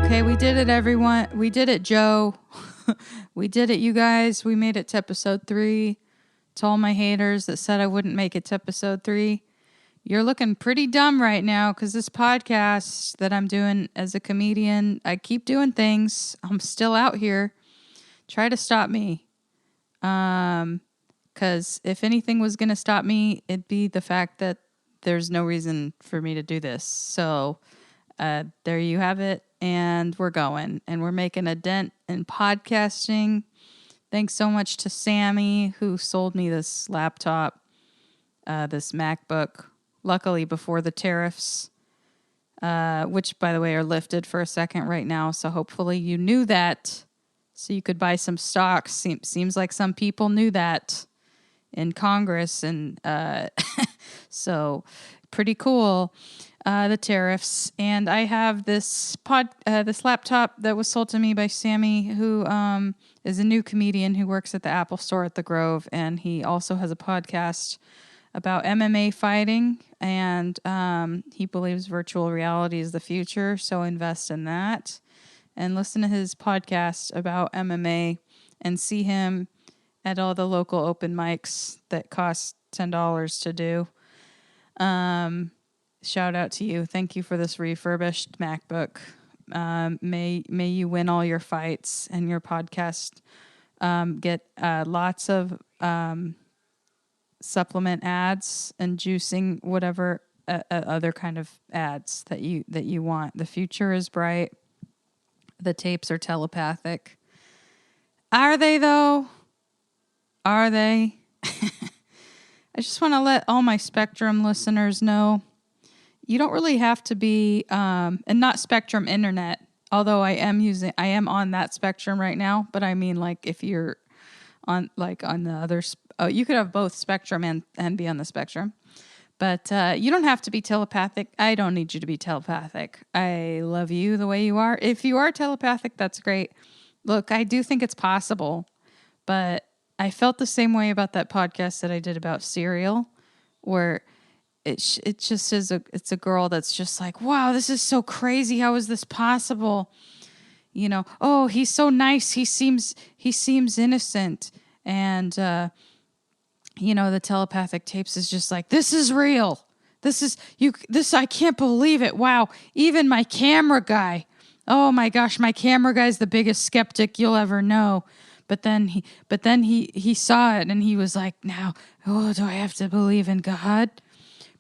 Okay, we did it, everyone. We did it, Joe. We did it, you guys. We made it to episode 3. To all my haters that said I wouldn't make it to episode 3, you're looking pretty dumb right now because this podcast that I'm doing as a comedian, I keep doing things. I'm still out here. Try to stop me. Because if anything was going to stop me, it'd be the fact that there's no reason for me to do this. So there you have it. And we're going. And we're making a dent in podcasting. Thanks so much to Sammy, who sold me this laptop, this MacBook, luckily before the tariffs, which, by the way, are lifted for a second right now. So hopefully you knew that, so you could buy some stocks. Seems like some people knew that in Congress. And so pretty cool. The tariffs. And I have this laptop that was sold to me by Sammy, who is a new comedian who works at the Apple Store at the Grove, and he also has a podcast about MMA fighting, and he believes virtual reality is the future, so invest in that and listen to his podcast about MMA and see him at all the local open mics that cost $10 to do. Shout out to you. Thank you for this refurbished MacBook. May you win all your fights and your podcast get lots of supplement ads and juicing, whatever other kind of ads that you want. The future is bright. The tapes are telepathic. Are they though? Are they? I just want to let all my Spectrum listeners know, you don't really have to be, and not Spectrum Internet, although I am on that Spectrum right now. But I mean, like, if you're on the other, you could have both Spectrum and be on the Spectrum. But you don't have to be telepathic. I don't need you to be telepathic. I love you the way you are. If you are telepathic, that's great. Look, I do think it's possible, but I felt the same way about that podcast that I did about cereal, where it just is it's a girl that's just like, wow, this is so crazy. How is this possible? You know, oh, he's so nice. He seems innocent. And, the telepathic tapes is just like, this is real. I can't believe it. Wow. Even my camera guy. Oh my gosh. My camera guy's the biggest skeptic you'll ever know. But then he saw it and he was like, now, oh, do I have to believe in God?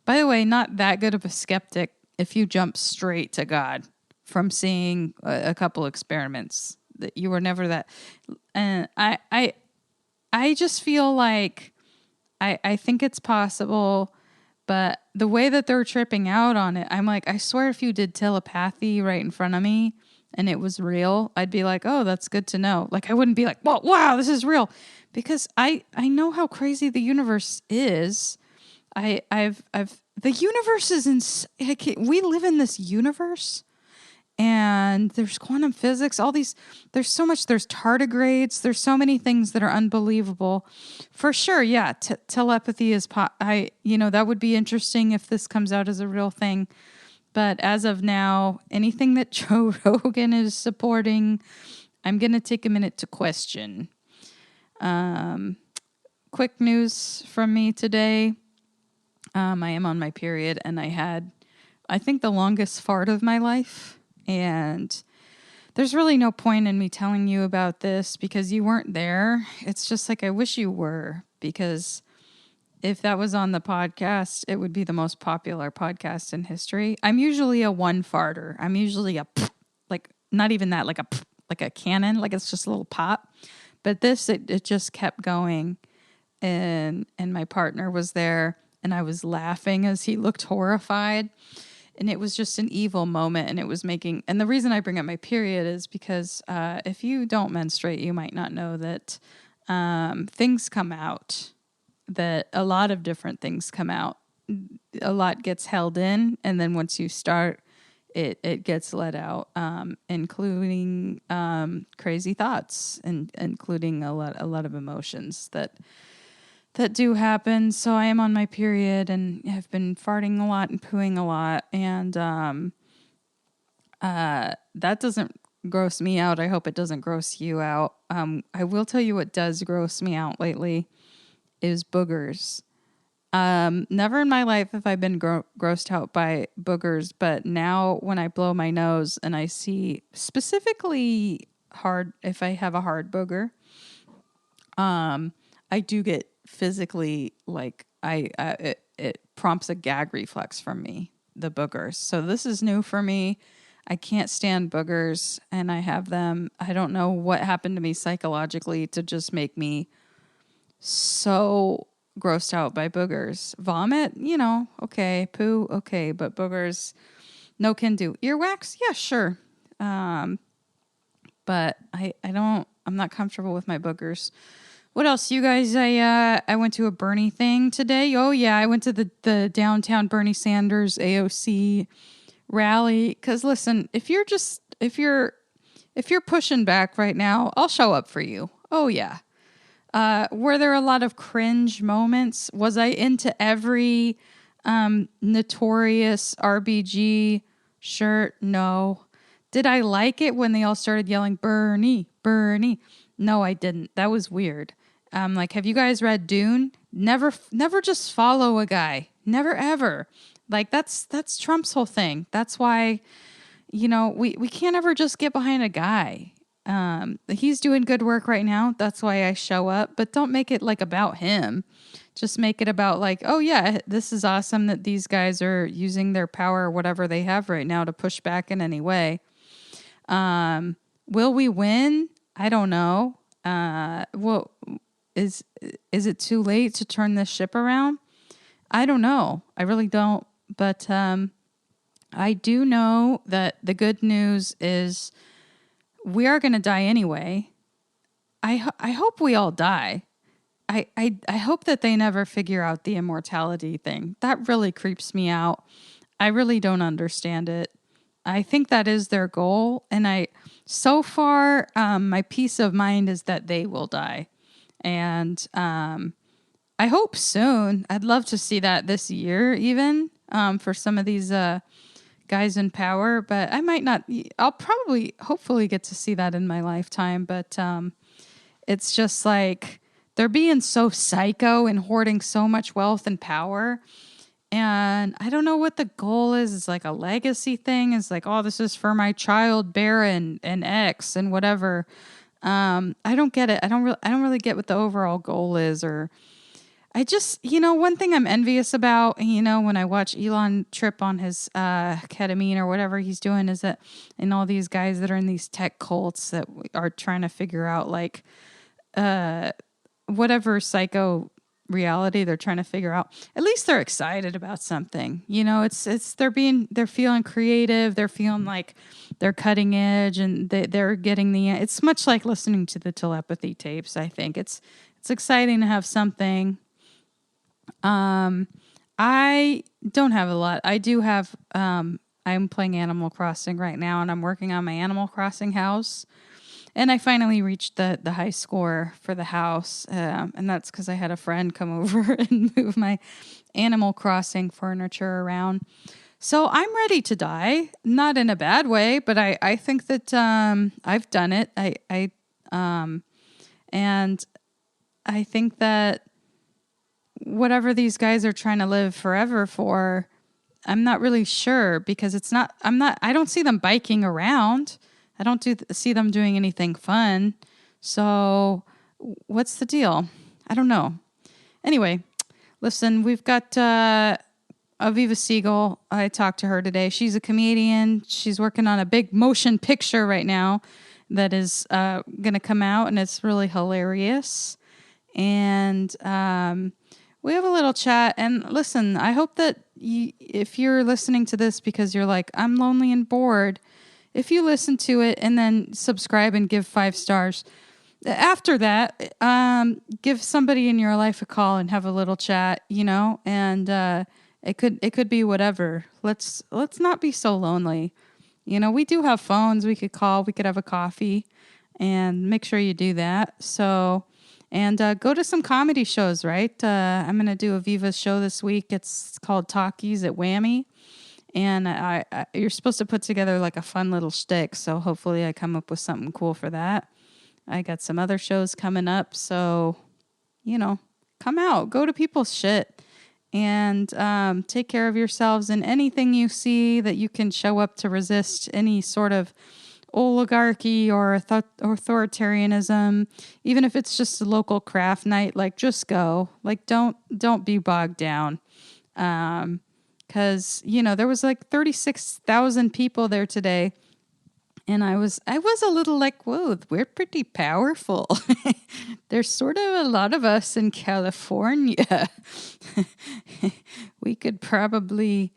By the way, not that good of a skeptic if you jump straight to God from seeing a couple experiments. That you were never that. And I just feel like I think it's possible, but the way that they're tripping out on it, I'm like, I swear if you did telepathy right in front of me and it was real, I'd be like, oh, that's good to know. Like, I wouldn't be like, well, wow, this is real, because I know how crazy the universe is. The universe is we live in this universe, and there's quantum physics, there's so much, there's tardigrades, there's so many things that are unbelievable. For sure, yeah, telepathy is, that would be interesting if this comes out as a real thing. But as of now, anything that Joe Rogan is supporting, I'm going to take a minute to question. Quick news from me today. I am on my period, and I had, I think, the longest fart of my life. And there's really no point in me telling you about this because you weren't there. It's just like, I wish you were, because if that was on the podcast, it would be the most popular podcast in history. I'm usually a one farter. I'm usually a, like, not even that, like a cannon, like it's just a little pop. But this, it just kept going. And my partner was there, and I was laughing as he looked horrified. And it was just an evil moment. And it was and the reason I bring up my period is because if you don't menstruate, you might not know that things come out, that a lot of different things come out. A lot gets held in. And then once you start, it gets let out, including crazy thoughts, and including a lot of emotions that do happen. So I am on my period and have been farting a lot and pooing a lot. And That doesn't gross me out. I hope it doesn't gross you out. I will tell you what does gross me out lately is boogers. Never in my life have I been grossed out by boogers, but now when I blow my nose and I see specifically hard, if I have a hard booger, I do get physically like it prompts a gag reflex from me, the boogers. So this is new for me. I can't stand boogers and I have them. I don't know what happened to me psychologically to just make me so grossed out by boogers. Vomit, okay. Poo, okay. But boogers, no can do. Earwax, yeah, sure. But I'm not comfortable with my boogers. What else, you guys? I went to a Bernie thing today. Oh yeah, I went to the downtown Bernie Sanders AOC rally. Cause listen, if you're pushing back right now, I'll show up for you. Oh yeah. Were there a lot of cringe moments? Was I into every notorious RBG shirt? No. Did I like it when they all started yelling Bernie, Bernie? No, I didn't. That was weird. Like, have you guys read Dune? Never just follow a guy. Never ever. Like that's Trump's whole thing. That's why, we can't ever just get behind a guy. He's doing good work right now. That's why I show up, but don't make it like about him. Just make it about like, oh yeah, this is awesome that these guys are using their power or whatever they have right now to push back in any way. Will we win? I don't know. Well, is it too late to turn this ship around? I don't know. I really don't. But I do know that the good news is we are going to die anyway. I hope we all die. I hope that they never figure out the immortality thing. That really creeps me out. I really don't understand it. I think that is their goal. And so far, my peace of mind is that they will die. And I hope soon. I'd love to see that this year even for some of these guys in power. But I might not. I'll probably, hopefully get to see that in my lifetime. But it's just like they're being so psycho and hoarding so much wealth and power. And I don't know what the goal is. It's like a legacy thing. It's like, oh, this is for my child, Baron and X and whatever. I don't get it. I don't really get what the overall goal is. Or I just, one thing I'm envious about, when I watch Elon trip on his ketamine or whatever he's doing, is that, and all these guys that are in these tech cults that are trying to figure out like whatever psycho reality they're trying to figure out, at least they're excited about something. They're feeling creative, they're feeling like they're cutting edge, and they're getting it's much like listening to the telepathy tapes. I think it's exciting to have something. I don't have a lot. I do have I'm playing Animal Crossing right now, and I'm working on my Animal Crossing house. And I finally reached the high score for the house, and that's because I had a friend come over and move my Animal Crossing furniture around. So I'm ready to die, not in a bad way, but I think that I've done it. And I think that whatever these guys are trying to live forever for, I'm not really sure, because I don't see them biking around. I don't see them doing anything fun. So what's the deal? I don't know. Anyway, listen, we've got Aviva Siegel. I talked to her today. She's a comedian. She's working on a big motion picture right now that is going to come out, and it's really hilarious. And we have a little chat. And listen, I hope that if you're listening to this because you're like, I'm lonely and bored, if you listen to it and then subscribe and give 5 stars, after that, give somebody in your life a call and have a little chat, and it could be whatever. Let's not be so lonely. We do have phones. We could call. We could have a coffee, and make sure you do that. So, and go to some comedy shows, right? I'm going to do Aviva's show this week. It's called Talkies at Whammy. And you're supposed to put together like a fun little shtick. So hopefully I come up with something cool for that. I got some other shows coming up. So, come out, go to people's shit, and take care of yourselves. And anything you see that you can show up to resist any sort of oligarchy or authoritarianism, even if it's just a local craft night, like just go. Like don't be bogged down. Because there was like 36,000 people there today, and I was a little like, whoa, we're pretty powerful. There's sort of a lot of us in California. We could probably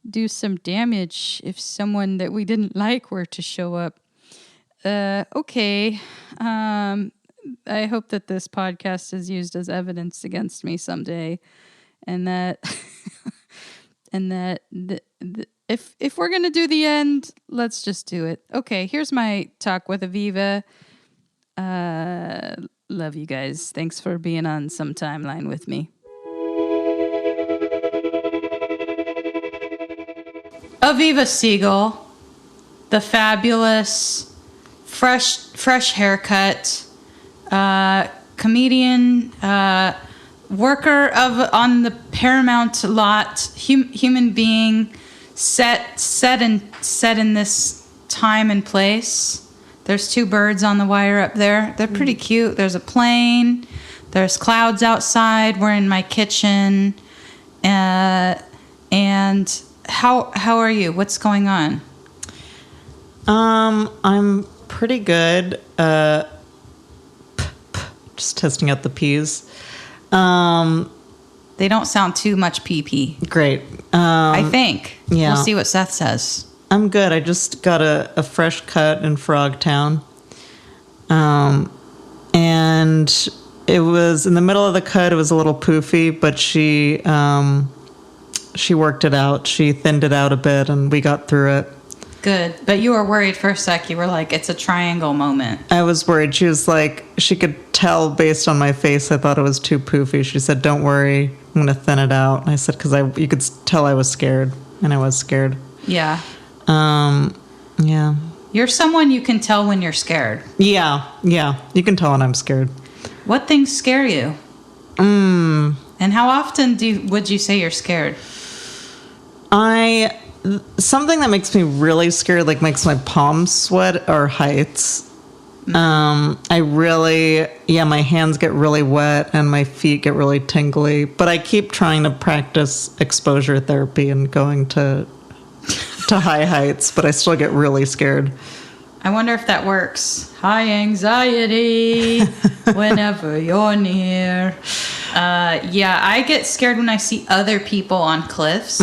do some damage if someone that we didn't like were to show up. Okay. I hope that this podcast is used as evidence against me someday, and that if we're gonna do the end, let's just do it. Okay, here's my talk with Aviva. Love you guys. Thanks for being on some timeline with me. Aviva Siegel, the fabulous, fresh haircut, comedian, worker on the Paramount lot, human being, set in this time and place. There's 2 birds on the wire up there. They're pretty cute. There's a plane. There's clouds outside. We're in my kitchen. And how are you? What's going on? I'm pretty good. Just testing out the P's. They don't sound too much pee-pee. Great. I think. Yeah. We'll see what Seth says. I'm good. I just got a fresh cut in Frogtown. And it was in the middle of the cut. It was a little poofy, but she worked it out. She thinned it out a bit, and we got through it. Good. But you were worried for a sec. You were like, it's a triangle moment. I was worried. She was like, she could tell based on my face, I thought it was too poofy. She said, don't worry, I'm going to thin it out. And I said, because you could tell I was scared, and I was scared. Yeah. Yeah. You're someone you can tell when you're scared. Yeah. You can tell when I'm scared. What things scare you? And how often would you say you're scared? Something that makes me really scared, like makes my palms sweat, are heights. My hands get really wet and my feet get really tingly, but I keep trying to practice exposure therapy and going to high heights, but I still get really scared. I wonder if that works. High anxiety whenever you're near. I get scared when I see other people on cliffs.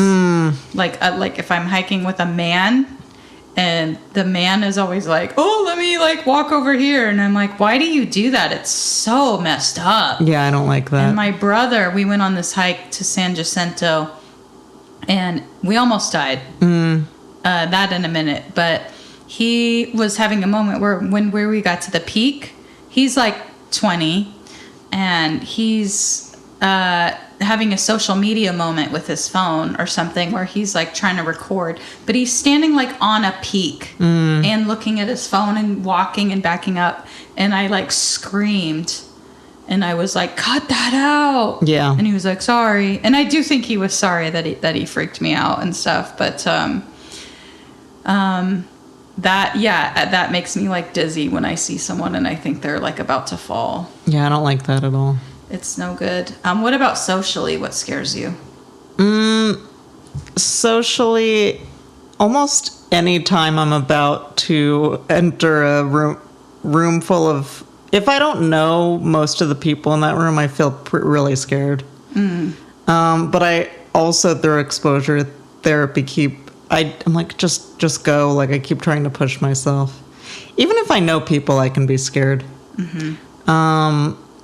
Like if I'm hiking with a man, and the man is always like, "Oh, let me walk over here," and I'm like, "Why do you do that? It's so messed up." Yeah, I don't like that. And my brother, we went on this hike to San Jacinto, and we almost died. That in a minute, but he was having a moment where we got to the peak. He's like 20, and he's having a social media moment with his phone or something where he's like trying to record, but he's standing like on a peak and looking at his phone and walking and backing up, and I screamed, and I was like, cut that out. Yeah. And he was like, sorry. And I do think he was sorry that he freaked me out and stuff, but that makes me dizzy when I see someone and I think they're about to fall. Yeah, I don't like that at all. It's no good. What about socially? What scares you? Socially, almost any time I'm about to enter a room full of, if I don't know most of the people in that room, I feel really scared. But I also, through exposure therapy, I'm like, just go. I keep trying to push myself. Even if I know people, I can be scared.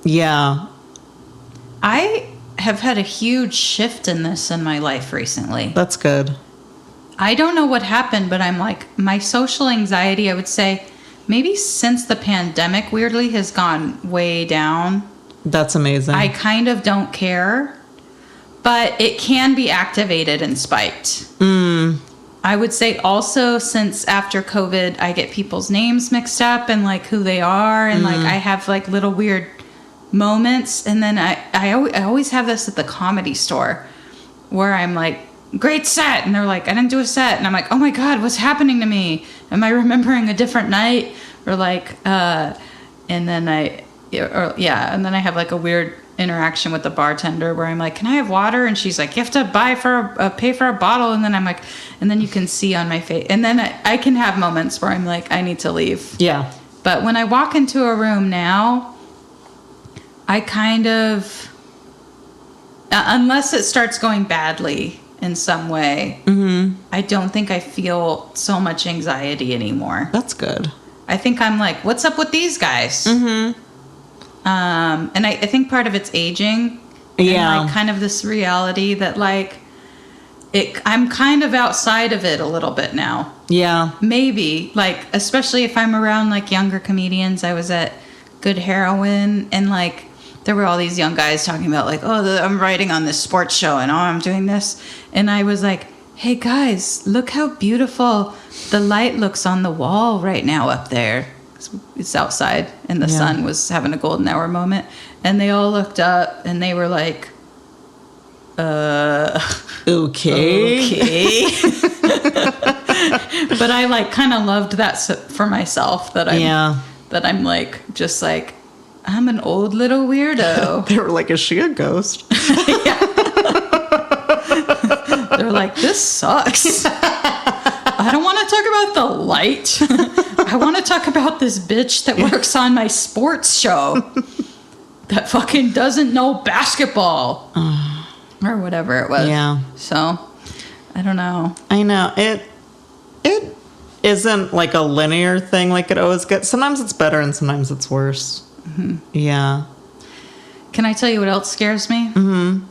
Yeah. I have had a huge shift in this in my life recently. That's good. I don't know what happened, but I'm my social anxiety, I would say, maybe since the pandemic, weirdly, has gone way down. That's amazing. I kind of don't care, but it can be activated and spiked. I would say also, since after COVID, I get people's names mixed up and like who they are. And like I have like little weird moments. And then I always have this at the Comedy Store where I'm like, great set. And they're like, I didn't do a set. And I'm like, oh my God, what's happening to me? Am I remembering a different night? Or like, and then I have like a weird interaction with the bartender where I'm like, can I have water? And she's like, you have to pay for a bottle. And then I'm like, and then you can see on my face. And then I can have moments where I'm like, I need to leave. Yeah. But when I walk into a room now, I kind of, unless it starts going badly in some way, I don't think I feel so much anxiety anymore. That's good. I think I'm like, what's up with these guys? And I think part of it's aging. Yeah. And like kind of this reality that like, I'm kind of outside of it a little bit now. Yeah. Maybe, like, especially if I'm around like younger comedians. I was at Good Heroin and like, there were all these young guys talking about like, oh, I'm writing on this sports show and oh, I'm doing this. And I was like, hey guys, look how beautiful the light looks on the wall right now up there. It's outside and the sun was having a golden hour moment. And they all looked up and they were like, okay. But I like kind of loved that for myself that I'm like, just like, I'm an old little weirdo. They were like, is she a ghost? They're like, this sucks. I don't want to talk about the light. I want to talk about this bitch that works on my sports show that fucking doesn't know basketball or whatever it was. Yeah. So, I don't know. I know. It isn't like a linear thing like it always gets. Sometimes it's better and sometimes it's worse. Yeah. Can I tell you what else scares me? I'm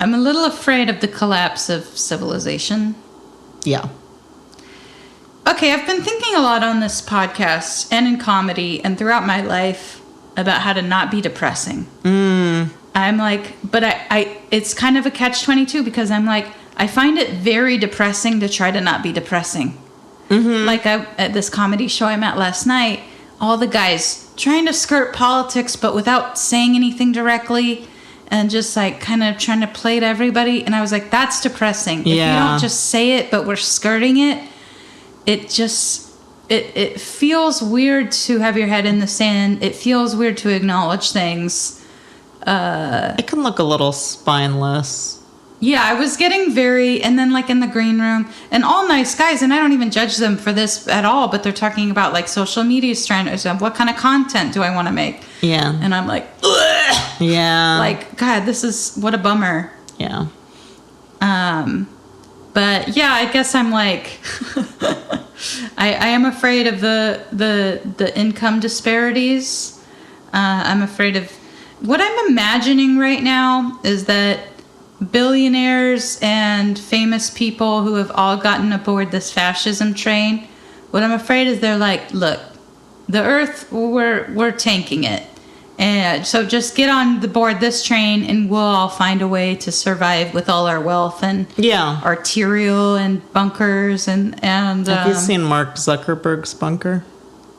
a little afraid of the collapse of civilization. Yeah. Okay, I've been thinking a lot on this podcast and in comedy and throughout my life about how to not be depressing. I'm like, but I it's kind of a catch-22 because I'm like, I find it very depressing to try to not be depressing. Like at this comedy show I'm at last night, all the guys trying to skirt politics but without saying anything directly and just like kind of trying to play to everybody. And I was like, that's depressing. Yeah. If you don't just say it but we're skirting it, it just, it feels weird to have your head in the sand. It feels weird to acknowledge things. It can look a little spineless. Yeah, I was getting very, and then like in the green room, and all nice guys, and I don't even judge them for this at all, but they're talking about like social media strands, what kind of content do I want to make? Yeah. And I'm like, ugh! Yeah. Like, God, this is, what a bummer. Yeah. But yeah, I guess I'm like, I am afraid of the income disparities. I'm afraid of, what I'm imagining right now is that billionaires and famous people who have all gotten aboard this fascism train, what I'm afraid is they're like, look, the earth, we're tanking it. And so just get on the board this train and we'll all find a way to survive with all our wealth and arterial and bunkers and have you seen Mark Zuckerberg's bunker?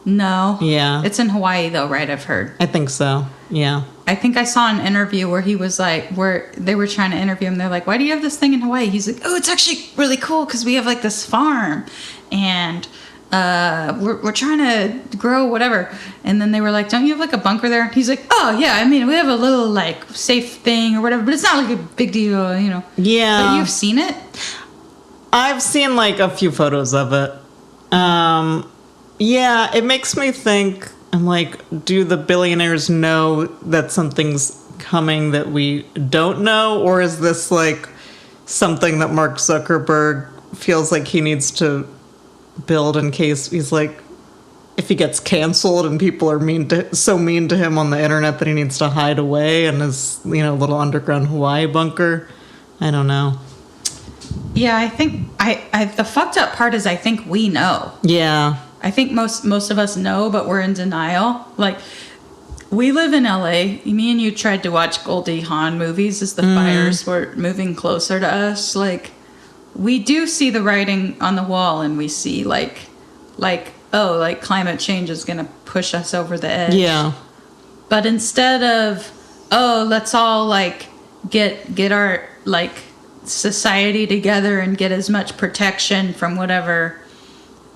No. Yeah. It's in Hawaii though, right? I've heard. I think so. Yeah. I think I saw an interview where he was like, where they were trying to interview him. They're like, why do you have this thing in Hawaii? He's like, oh, it's actually really cool because we have like this farm and we're trying to grow whatever. And then they were like, don't you have like a bunker there? He's like, oh yeah, I mean, we have a little like safe thing or whatever, but it's not like a big deal, you know. Yeah. But you've seen it? I've seen like a few photos of it. Yeah, it makes me think, I'm like, do the billionaires know that something's coming that we don't know? Or is this like something that Mark Zuckerberg feels like he needs to build in case he's like, if he gets canceled and people are so mean to him on the internet that he needs to hide away in his, you know, little underground Hawaii bunker? I don't know. Yeah, I think the fucked up part is I think we know. Yeah. I think most of us know, but we're in denial. Like, we live in LA. Me and you tried to watch Goldie Hawn movies as the fires were moving closer to us. Like, we do see the writing on the wall, and we see like climate change is going to push us over the edge. Yeah. But instead of, let's all like get our like society together and get as much protection from whatever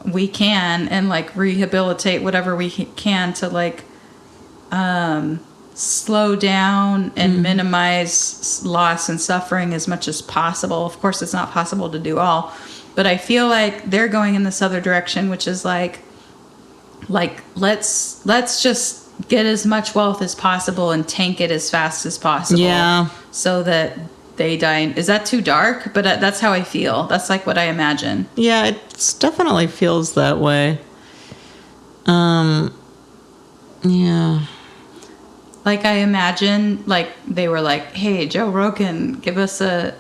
we can, and like rehabilitate whatever we can to like slow down and minimize loss and suffering as much as possible. Of course, it's not possible to do all, but I feel like they're going in this other direction, which is like let's just get as much wealth as possible and tank it as fast as possible. Yeah. So that they die. Is that too dark? But that's how I feel. That's like what I imagine. Yeah, it definitely feels that way. Yeah. Like I imagine, like they were like, "Hey, Joe Rogan, give us a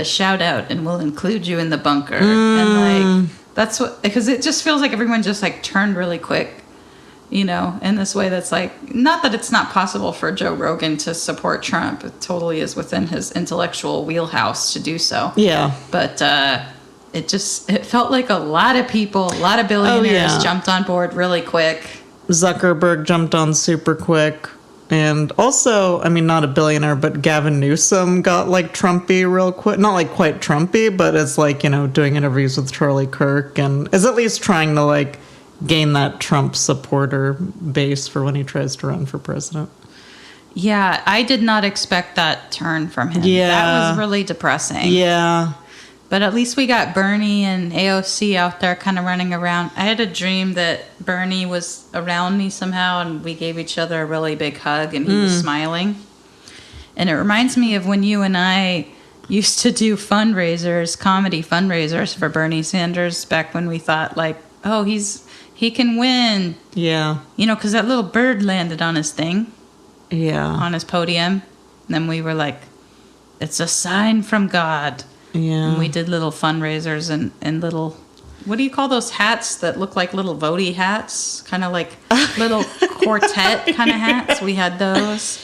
shout out, and we'll include you in the bunker." And like that's what, because it just feels like everyone just like turned really quick, you know, in this way. That's like, not that it's not possible for Joe Rogan to support Trump. It totally is within his intellectual wheelhouse to do so. Yeah. But it felt like a lot of people, a lot of billionaires jumped on board really quick. Zuckerberg jumped on super quick. And also, I mean, not a billionaire, but Gavin Newsom got like Trumpy real quick. Not like quite Trumpy, but it's like, you know, doing interviews with Charlie Kirk and is at least trying to like gain that Trump supporter base for when he tries to run for president. Yeah, I did not expect that turn from him. Yeah. That was really depressing. Yeah. But at least we got Bernie and AOC out there kind of running around. I had a dream that Bernie was around me somehow, and we gave each other a really big hug, and he was smiling. And it reminds me of when you and I used to do fundraisers, comedy fundraisers for Bernie Sanders back when we thought like, oh, he can win. Yeah. You know, because that little bird landed on his thing. Yeah. On his podium. And then we were like, it's a sign from God. Yeah. And we did little fundraisers and little, what do you call those hats that look like little voting hats? Kind of like little quartet kind of hats. We had those.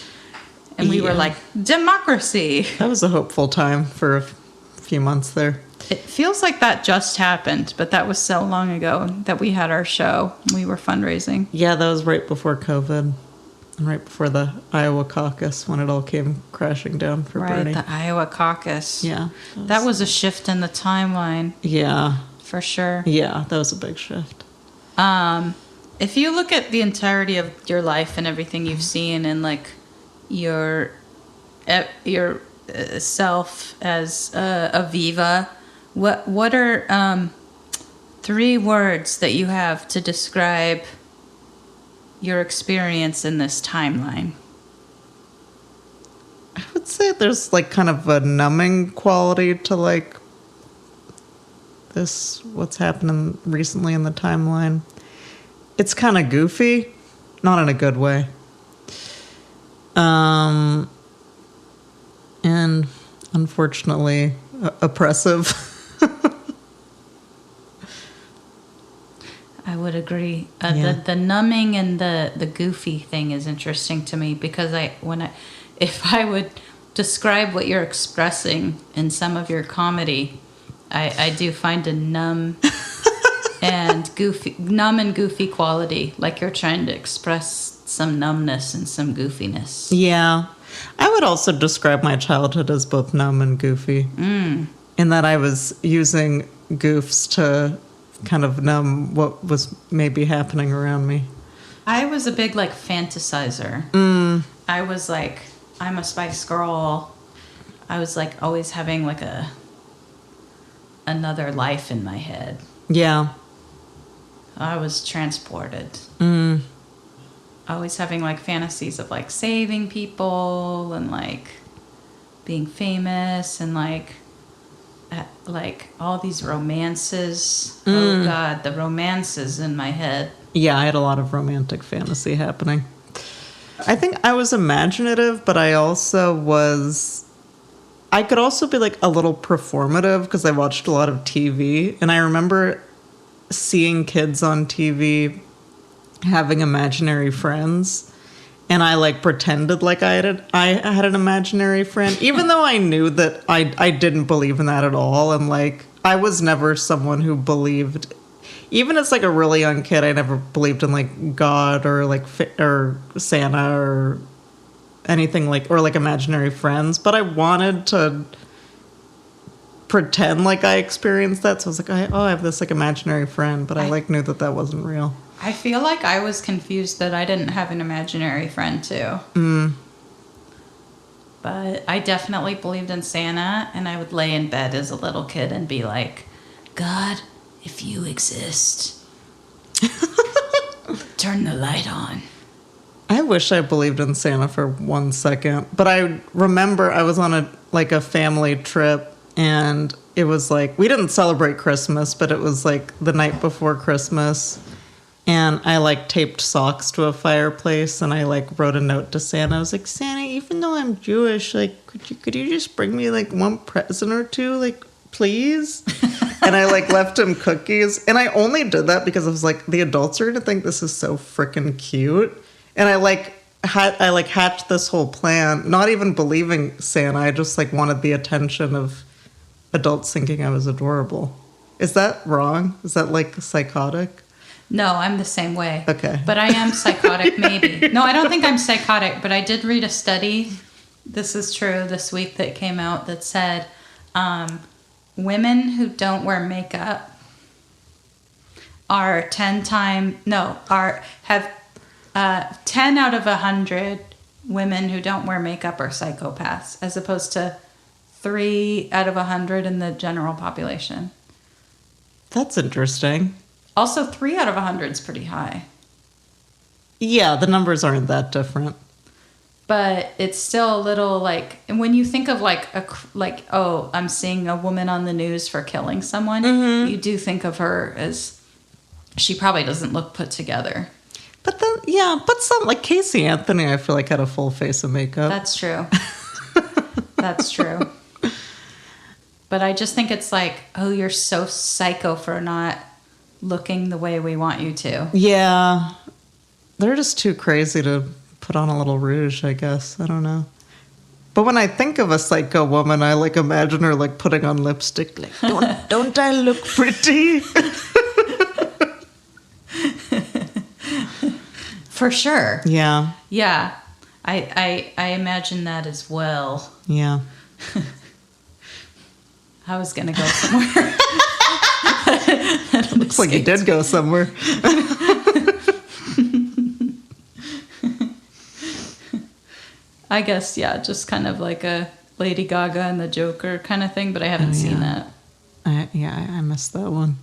And we were like, democracy. That was a hopeful time for a few months there. It feels like that just happened, but that was so long ago that we had our show. We were fundraising. Yeah, that was right before COVID. And right before the Iowa caucus, when it all came crashing down for Bernie. Right, the Iowa caucus. Yeah. That was a shift in the timeline. Yeah. For sure. Yeah, that was a big shift. If you look at the entirety of your life and everything you've seen, and like your self as Aviva, what are 3 words that you have to describe your experience in this timeline? I would say there's like kind of a numbing quality to like this, what's happening recently in the timeline. It's kind of goofy, not in a good way. And unfortunately oppressive. I would agree. The numbing and the goofy thing is interesting to me, because if I would describe what you're expressing in some of your comedy, I do find a numb and goofy quality, like you're trying to express some numbness and some goofiness. Yeah. I would also describe my childhood as both numb and goofy. In that I was using goofs to kind of numb what was maybe happening around me. I was a big like fantasizer. I was like, I'm a Spice Girl. I was like always having like another life in my head. Yeah. I was transported. Always having like fantasies of like saving people and like being famous and like all these romances. Oh God, the romances in my head. Yeah, I had a lot of romantic fantasy happening. I think I was imaginative, but I could also be like a little performative because I watched a lot of TV. And I remember seeing kids on TV having imaginary friends. and I like pretended like I had an imaginary friend, even though I knew that I didn't believe in that at all. And like, I was never someone who believed, even as like a really young kid, I never believed in like God or like or Santa or anything like, or like imaginary friends. But I wanted to pretend like I experienced that. So I was like, I have this like imaginary friend, but I like knew that wasn't real. I feel like I was confused that I didn't have an imaginary friend too. But I definitely believed in Santa, and I would lay in bed as a little kid and be like, God, if you exist, turn the light on. I wish I believed in Santa for 1 second, but I remember I was on a family trip, and it was like, we didn't celebrate Christmas, but it was like the night before Christmas. And I like taped socks to a fireplace, and I like wrote a note to Santa. I was like, Santa, even though I'm Jewish, like, could you just bring me like one present or two, like, please? And I like left him cookies, and I only did that because I was like, the adults are gonna think this is so freaking cute. And I hatched this whole plan, not even believing Santa. I just like wanted the attention of adults thinking I was adorable. Is that wrong? Is that like psychotic? No, I'm the same way. Okay. But I am psychotic, maybe. No, I don't think I'm psychotic, but I did read a study, this is true, this week that came out, that said women who don't wear makeup are 10 out of 100 women who don't wear makeup are psychopaths, as opposed to 3 out of 100 in the general population. That's interesting. Also, 3 out of 100 is pretty high. Yeah, the numbers aren't that different. But it's still a little like, and when you think of oh, I'm seeing a woman on the news for killing someone, you do think of her as, she probably doesn't look put together. But then, yeah, but some, like Casey Anthony, I feel like had a full face of makeup. That's true. That's true. But I just think it's like, oh, you're so psycho for not looking the way we want you to. Yeah. They're just too crazy to put on a little rouge, I guess. I don't know. But when I think of a psycho woman, I like imagine her like putting on lipstick. Like, don't I look pretty? For sure. Yeah. Yeah. I imagine that as well. Yeah. I was going to go somewhere. Looks like you did go somewhere. I guess, yeah, just kind of like a Lady Gaga and the Joker kind of thing, but I haven't seen that. I missed that one.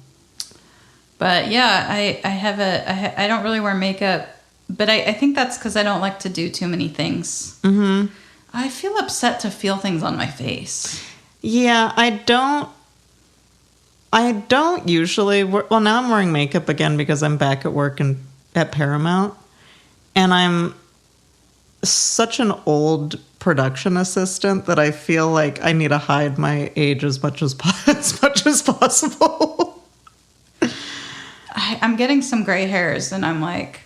But yeah, I don't really wear makeup, but I think that's because I don't like to do too many things. Mm-hmm. I feel upset to feel things on my face. Yeah, I don't usually. Well, now I'm wearing makeup again because I'm back at work at Paramount, and I'm such an old production assistant that I feel like I need to hide my age as much as possible. I'm getting some gray hairs, and I'm like,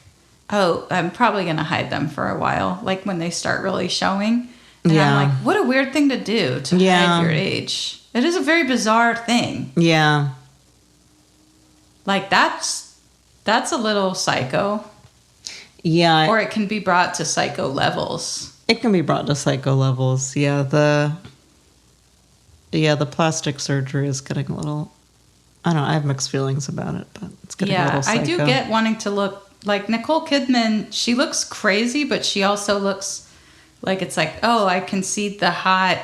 oh, I'm probably going to hide them for a while, like when they start really showing. And I'm like, what a weird thing to do, to hide your age. It is a very bizarre thing. Yeah. Like, that's a little psycho. Yeah. Or it can be brought to psycho levels. It can be brought to psycho levels. Yeah, the plastic surgery is getting a little, I don't know, I have mixed feelings about it, but it's getting a little psycho. I do get wanting to look like Nichole Kidman. She looks crazy, but she also looks like, it's like, oh, I can see the hot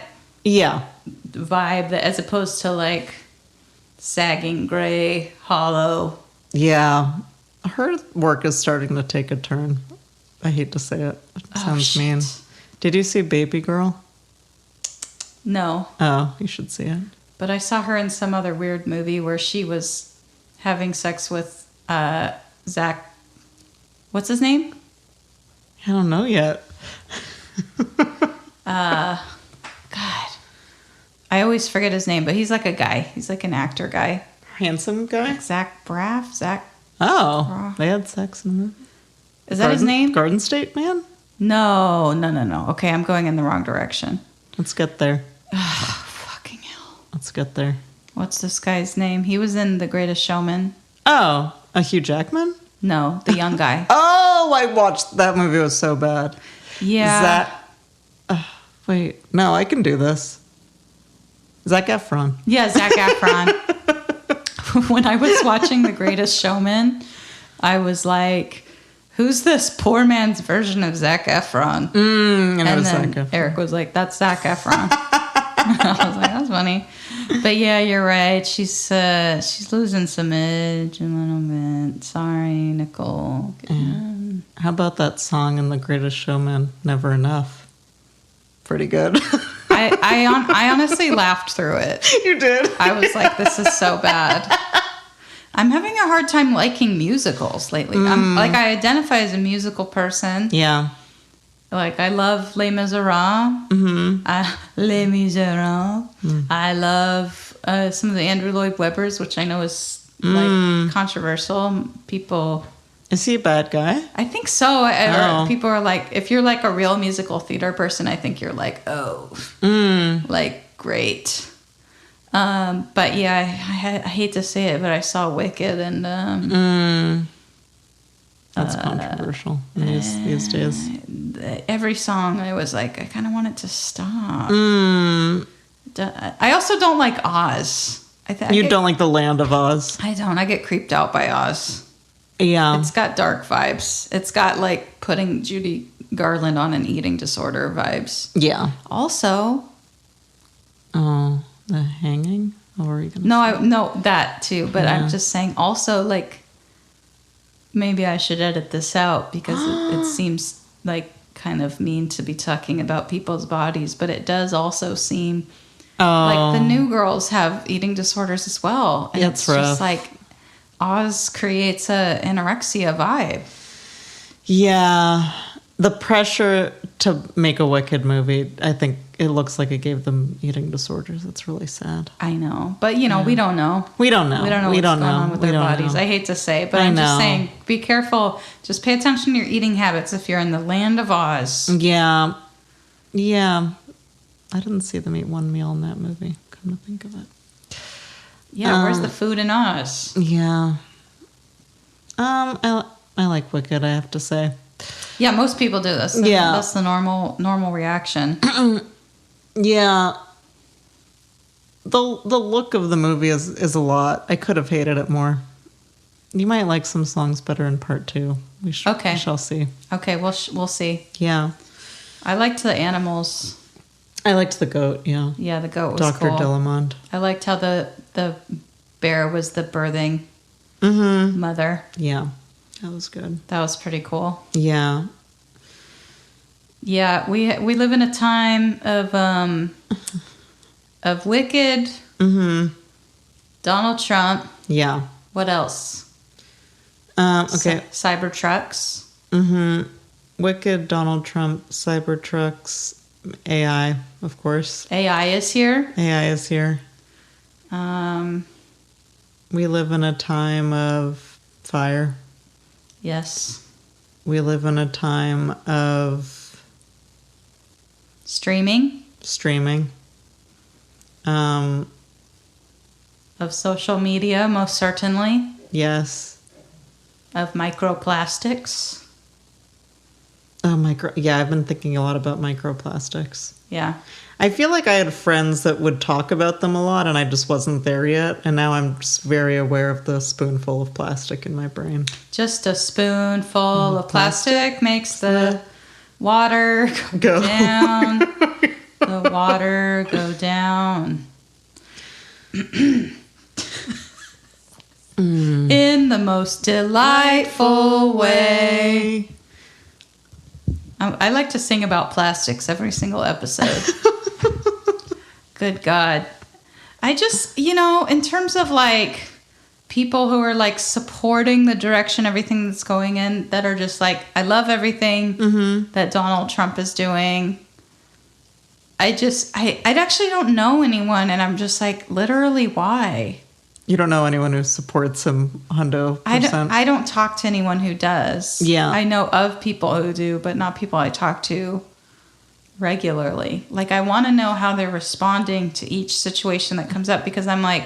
vibe, as opposed to like sagging, gray, hollow. Yeah. Her work is starting to take a turn. I hate to say it. It sounds mean. Did you see Baby Girl? No. Oh, you should see it. But I saw her in some other weird movie where she was having sex with Zach. What's his name? I don't know yet. God. I always forget his name, but he's like a guy. He's like an actor guy. Handsome guy? Like Zach Braff? Oh, they had sex in the movie. Is that his name? Garden State Man? No. Okay, I'm going in the wrong direction. Let's get there. Fucking hell. Let's get there. What's this guy's name? He was in The Greatest Showman. Oh, a Hugh Jackman? No, the young guy. Oh, I watched that movie. It was so bad. Yeah. Wait, no, I can do this. Zac Efron. Yeah, Zac Efron. When I was watching The Greatest Showman, I was like, who's this poor man's version of Zac Efron? And it was then Zac Efron. Eric was like, that's Zac Efron. I was like, that's funny. But yeah, you're right. She's losing some edge a little bit. Sorry, Nichole Kidman. How about that song in The Greatest Showman, Never Enough? Pretty good. I honestly laughed through it. You did? I was like, this is so bad. I'm having a hard time liking musicals lately. I'm like, I identify as a musical person. Yeah. Like, I love Les Miserables. Les Miserables. I love some of the Andrew Lloyd Webbers, which I know is like controversial. People. Is he a bad guy? I think so. Or people are like, if you're like a real musical theater person, I think you're like, oh, like great. But yeah, I hate to say it, but I saw Wicked and that's controversial these days. Every song, I was like, I kind of want it to stop. I also don't like Oz. You don't like the Land of Oz? I don't. I get creeped out by Oz. Yeah. It's got dark vibes. It's got like putting Judy Garland on an eating disorder vibes. Yeah. Also. Oh, the hanging? What were you going to say? No, that too. But I'm just saying also, like, maybe I should edit this out because it seems like kind of mean to be talking about people's bodies. But it does also seem like the new girls have eating disorders as well. And it's just like Oz creates a anorexia vibe. Yeah. The pressure to make a Wicked movie, I think it looks like it gave them eating disorders. It's really sad. I know. But, you know, we don't know. We don't know. We don't know what's going on with their bodies. I hate to say, but I'm just saying, be careful. Just pay attention to your eating habits if you're in the Land of Oz. Yeah. Yeah. I didn't see them eat one meal in that movie. Come to think of it. Yeah, where's the food in Oz? Yeah. I like Wicked, I have to say. Yeah, most people do this. That's the normal reaction. Yeah. The look of the movie is a lot. I could have hated it more. You might like some songs better in part 2. We shall see. Okay, we'll see. Yeah. I liked the animals. I liked the goat, yeah. Yeah, the goat was Dr. cool. Dillamond. I liked how the bear was the birthing mother. Yeah, that was good. That was pretty cool. Yeah. Yeah, we live in a time of Wicked. Donald Trump. Yeah. What else? Okay. Cybertrucks. Wicked, Donald Trump, Cybertrucks, AI, of course. AI is here. AI is here. We live in a time of fire. Yes. We live in a time of streaming. Of social media, most certainly. Yes. Of microplastics. Yeah, I've been thinking a lot about microplastics. Yeah. I feel like I had friends that would talk about them a lot, and I just wasn't there yet. And now I'm just very aware of the spoonful of plastic in my brain. Just a spoonful of plastic makes the water go down. The water go down. In the most delightful way. I like to sing about plastics every single episode. Good God. I just, in terms of like people who are like supporting the direction, everything that's going in, that are just like, I love everything that Donald Trump is doing. I actually don't know anyone, and I'm just like, literally, why? You don't know anyone who supports him 100%? I don't talk to anyone who does. Yeah. I know of people who do, but not people I talk to regularly. Like, I want to know how they're responding to each situation that comes up, because I'm like,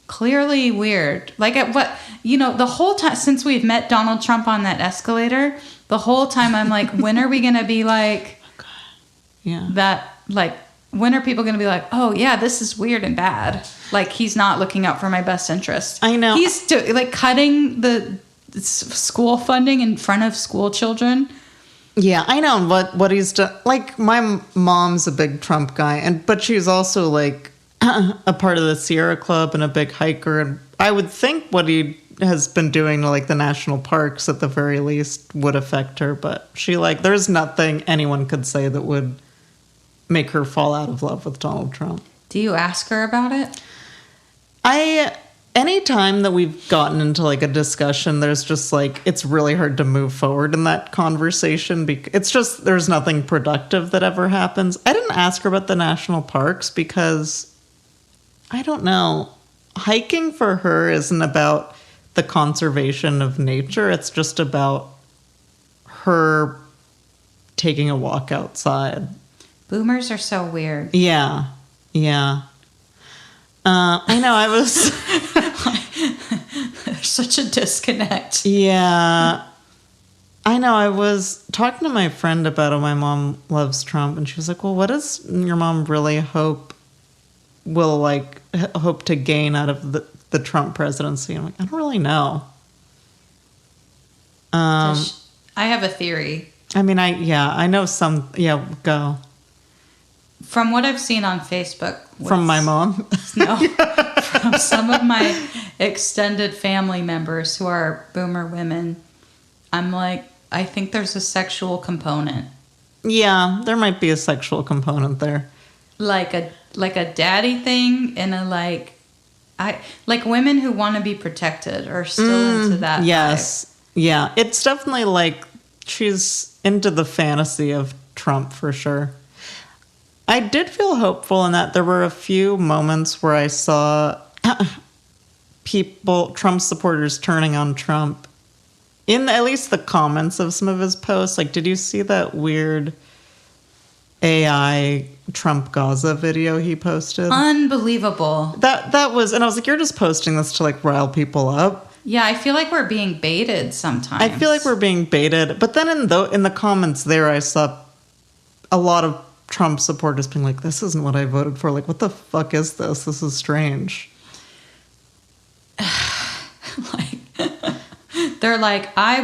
clearly weird. Like, the whole time since we've met Donald Trump on that escalator, the whole time I'm like, when are we going to be like, when are people going to be like, oh yeah, this is weird and bad. Like, he's not looking out for my best interest. I know. He's cutting the school funding in front of school children. Yeah, I know what he's done. Like, my mom's a big Trump guy, but she's also like a part of the Sierra Club and a big hiker. And I would think what he has been doing to like the national parks at the very least would affect her. But there's nothing anyone could say that would make her fall out of love with Donald Trump. Do you ask her about it? Any time that we've gotten into like a discussion, there's just like, it's really hard to move forward in that conversation because it's just, there's nothing productive that ever happens. I didn't ask her about the national parks because I don't know. Hiking for her isn't about the conservation of nature. It's just about her taking a walk outside. Boomers are so weird. Yeah. I know, I was... There's such a disconnect. Yeah. I know, I was talking to my friend about how my mom loves Trump, and she was like, well, what does your mom really hope to gain out of the Trump presidency? I'm like, I don't really know. I have a theory. I mean, I know some... Yeah, go. From what I've seen on Facebook. From my mom? No. From some of my extended family members who are boomer women. I'm like, I think there's a sexual component. Yeah, there might be a sexual component there. Like a daddy thing and like women who want to be protected are still into that. Yes. Vibe. Yeah. It's definitely like she's into the fantasy of Trump for sure. I did feel hopeful in that there were a few moments where I saw Trump supporters turning on Trump in at least the comments of some of his posts. Like, did you see that weird AI Trump Gaza video he posted? Unbelievable. That was, and I was like, you're just posting this to like rile people up. Yeah, I feel like we're being baited sometimes. I feel like we're being baited. But then in the comments there, I saw a lot of Trump supporters being like, this isn't what I voted for. Like, what the fuck is this? This is strange. They're like, I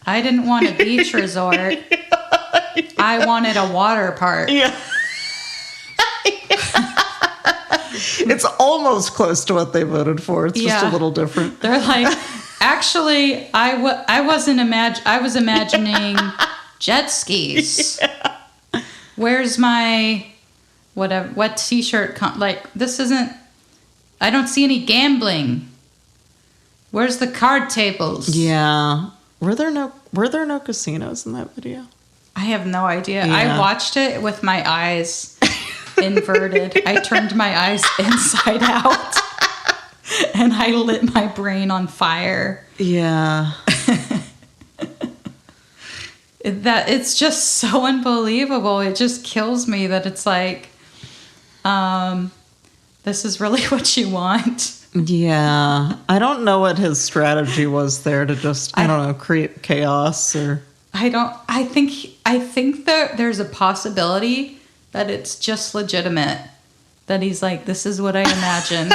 didn't want a beach resort. I wanted a water park. Yeah. It's almost close to what they voted for. It's just a little different. They're like, actually, I was imagining jet skis. Yeah. Where's my what t-shirt? This isn't. I don't see any gambling. Where's the card tables? Yeah. Were there no casinos in that video? I have no idea. Yeah. I watched it with my eyes inverted. I turned my eyes inside out. And I lit my brain on fire. Yeah. It's just so unbelievable. It just kills me that it's like, this is really what you want. Yeah. I don't know what his strategy was there to just, I don't know, create chaos or... I think that there's a possibility that it's just legitimate. That he's like, this is what I imagine.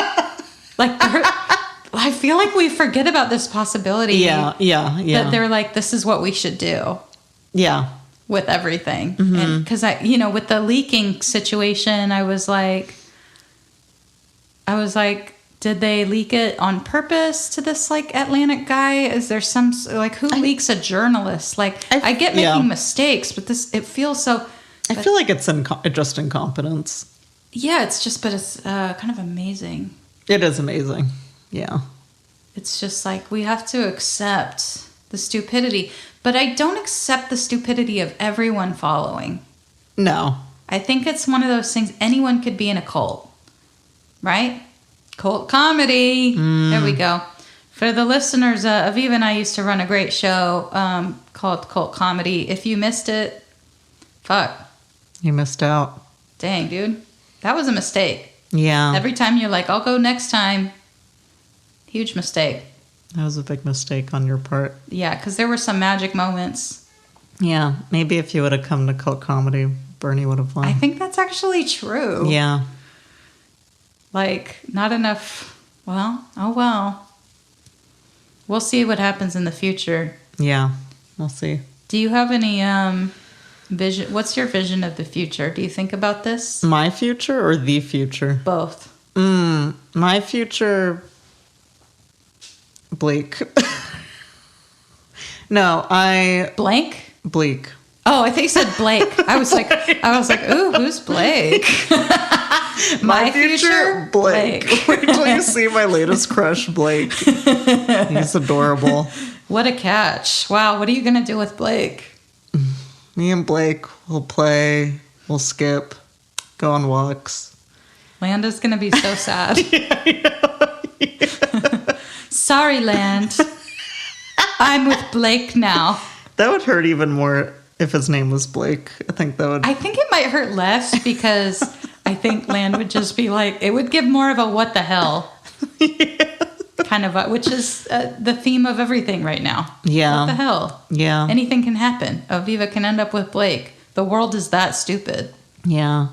I feel like we forget about this possibility. Yeah. That they're like, this is what we should do. Yeah. With everything. Mm-hmm. And because with the leaking situation, I was like, did they leak it on purpose to this like Atlantic guy? Is there some who leaks a journalist? Like, I get making mistakes, but it feels so. I feel like it's just incompetence. Yeah, but it's kind of amazing. It is amazing. Yeah. It's just like we have to accept the stupidity, but I don't accept the stupidity of everyone following. No. I think it's one of those things. Anyone could be in a cult, right? Cult comedy. There we go. For the listeners, Aviva and I used to run a great show called Cult Comedy. If you missed it, fuck. You missed out. Dang, dude. That was a mistake. Yeah. Every time you're like, I'll go next time. Huge mistake. That was a big mistake on your part. Yeah, because there were some magic moments. Yeah. Maybe if you would have come to Cult Comedy, Bernie would have won. I think that's actually true. Yeah. Like, not enough. Well, oh well. We'll see what happens in the future. Yeah. We'll see. Do you have any vision? What's your vision of the future? Do you think about this? My future or the future? Both. My future... bleak. No, Blank? Bleak. Oh, I think you said Blake. I was like, ooh, who's Blake? My future, Blake. Wait till you see my latest crush, Blake. He's adorable. What a catch. Wow, what are you going to do with Blake? Me and Blake will play, we'll skip, go on walks. Landa's going to be so sad. Sorry, Land. I'm with Blake now. That would hurt even more if his name was Blake. I think it might hurt less because I think Land would just be like, it would give more of a what the hell kind of, which is the theme of everything right now. Yeah. What the hell? Yeah. Anything can happen. Aviva can end up with Blake. The world is that stupid. Yeah.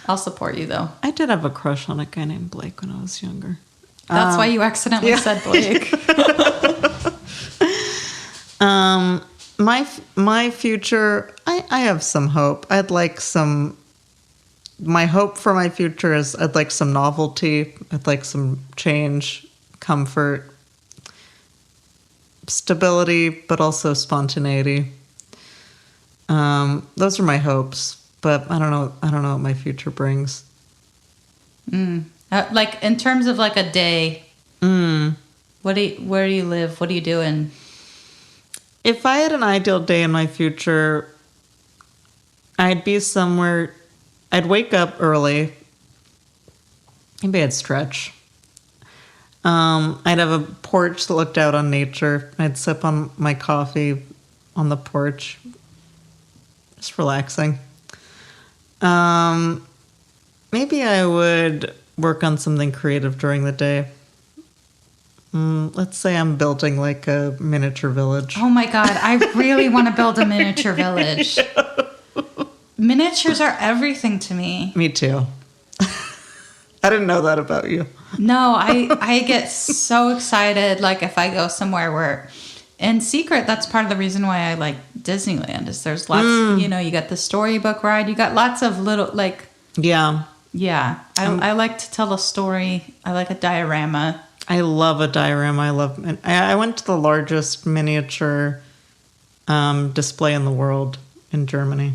I'll support you though. I did have a crush on a guy named Blake when I was younger. That's why you accidentally said Blake. My future, I have some hope. My hope for my future is I'd like some novelty. I'd like some change, comfort, stability, but also spontaneity. Those are my hopes, but I don't know what my future brings. Like in terms of like a day, where do you live? What are you doing? If I had an ideal day in my future, I'd be somewhere. I'd wake up early. Maybe I'd stretch. I'd have a porch that looked out on nature. I'd sip on my coffee on the porch, just relaxing. Maybe I would work on something creative during the day. Let's say I'm building like a miniature village. Oh my God, I really want to build a miniature village. Miniatures are everything to me. Me too. I didn't know that about you. No, I get so excited like if I go somewhere where in secret, that's part of the reason why I like Disneyland is there's lots, you got the storybook ride, you got lots of little like Yeah. I like to tell a story. I like a diorama. I love a diorama. I went to the largest miniature display in the world in Germany.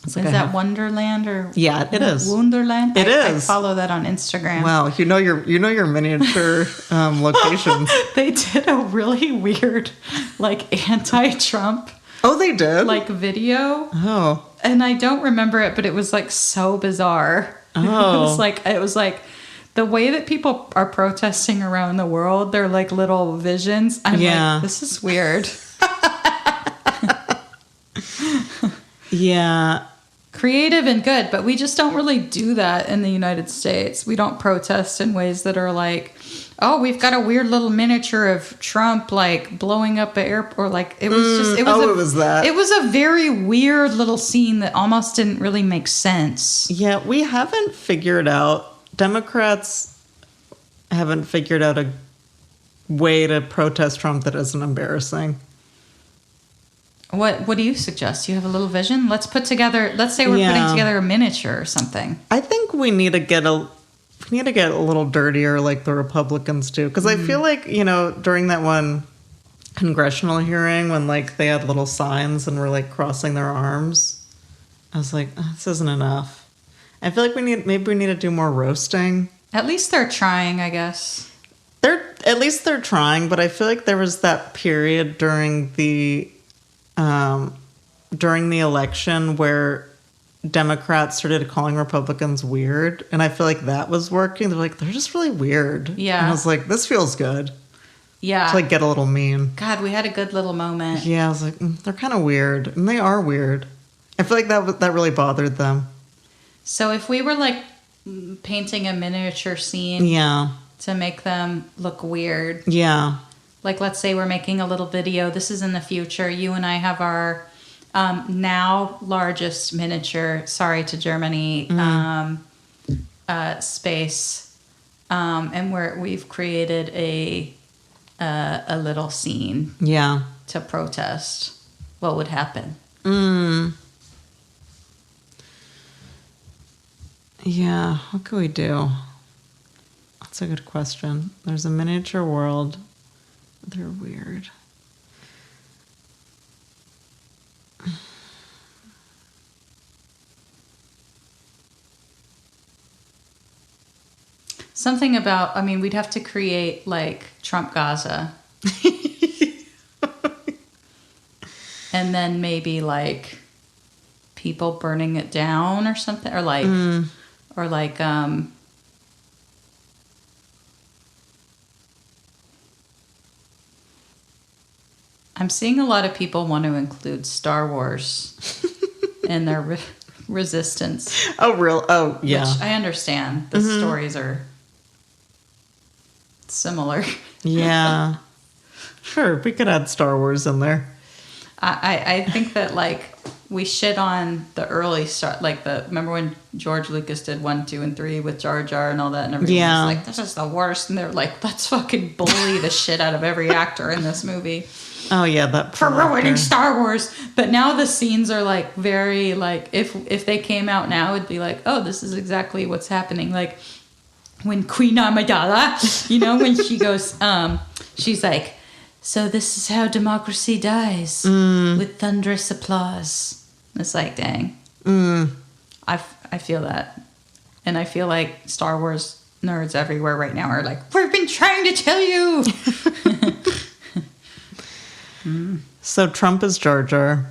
Is that Wonderland or yeah, it is Wonderland? It is. I follow that on Instagram. Wow, you know your miniature locations. They did a really weird like anti-Trump. Oh, they did? Like video. Oh. And I don't remember it, but it was like so bizarre. Oh. It was like the way that people are protesting around the world, they're like little visions. I'm like, this is weird. Yeah. Creative and good, but we just don't really do that in the United States. We don't protest in ways that are like, oh, we've got a weird little miniature of Trump like blowing up an airport, or like it was just it was that. It was a very weird little scene that almost didn't really make sense. Yeah, we haven't figured out, Democrats haven't figured out a way to protest Trump that isn't embarrassing. What do you suggest? You have a little vision? Let's say we're putting together a miniature or something. I think we need to get a little dirtier like the Republicans do. Because I feel like, during that one congressional hearing when like they had little signs and were like crossing their arms, I was like, this isn't enough. I feel like we need to do more roasting. At least they're trying, I guess. They're trying, but I feel like there was that period during the election where Democrats started calling Republicans weird, and I feel like that was working. They're like, they're just really weird. Yeah. And I was like, this feels good. Yeah. To like get a little mean. God, we had a good little moment. Yeah, I was like, they're kind of weird, and they are weird. I feel like that really bothered them. So if we were like painting a miniature scene, Yeah, to make them look weird, yeah, like let's say we're making a little video. This is in the future. You and I have our now largest miniature. Sorry to Germany. Space, and we've created a little scene. Yeah. To protest. What would happen? Yeah, what could we do? That's a good question. There's a miniature world. They're weird. Something about, I mean, we'd have to create like Trump Gaza. And then maybe like people burning it down or something, or like, I'm seeing a lot of people want to include Star Wars in their resistance. Oh, real? Oh, yeah. Which I understand. The stories are similar. Yeah. Sure, we could add Star Wars in there. I think that like we shit on the early start, like remember when George Lucas did 1, 2, and 3 with Jar Jar and all that, and everyone was like, this is the worst, and they're like, let's fucking bully the shit out of every actor in this movie. Oh yeah, that for ruining Star Wars. But now the scenes are like very like if they came out now, it'd be like, oh, this is exactly what's happening. Like when Queen Amidala, you know, when she goes, she's like, so this is how democracy dies, with thunderous applause. It's like, dang. I feel that. And I feel like Star Wars nerds everywhere right now are like, we've been trying to tell you. So Trump is Jar Jar.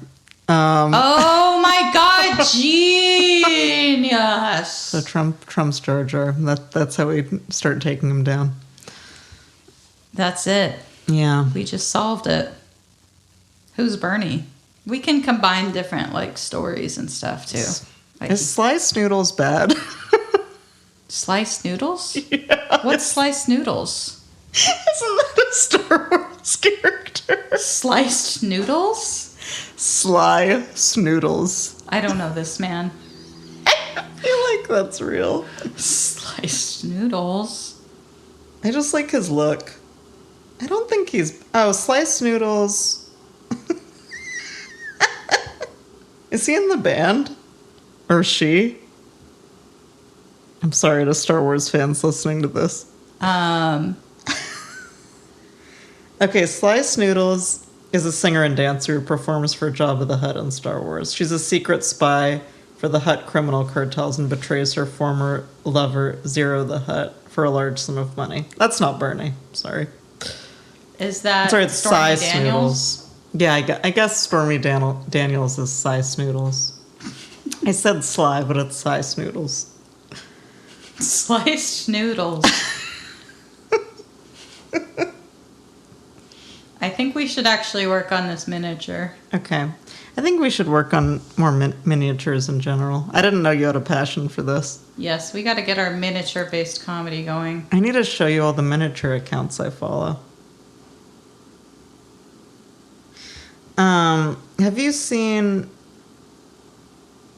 Oh my God, genius! So Trump's Jar Jar. That's how we start taking him down. That's it. Yeah. We just solved it. Who's Bernie? We can combine different like stories and stuff too. Like, is sliced noodles bad? Sliced noodles? Yeah. What's sliced noodles? Isn't that a Star Wars character? Sliced noodles? Sly Snoodles. I don't know this man. I feel like that's real. Sliced noodles? I just like his look. I don't think he's... Oh, Sliced Noodles. Is he in the band? Or she? I'm sorry to Star Wars fans listening to this. Okay, Sliced Noodles is a singer and dancer who performs for Jabba the Hutt in Star Wars. She's a secret spy for the Hutt criminal cartels and betrays her former lover, Zero the Hutt, for a large sum of money. That's not Bernie. Sorry. Is that Sorry, it's Stormy Cy Daniels? Snoodles. Yeah, I guess Stormy Daniels is Cy Snoodles. I said Sly, but it's Cy Snoodles. Sliced noodles. I think we should actually work on this miniature. Okay. I think we should work on more miniatures in general. I didn't know you had a passion for this. Yes, we got to get our miniature-based comedy going. I need to show you all the miniature accounts I follow. Have you seen...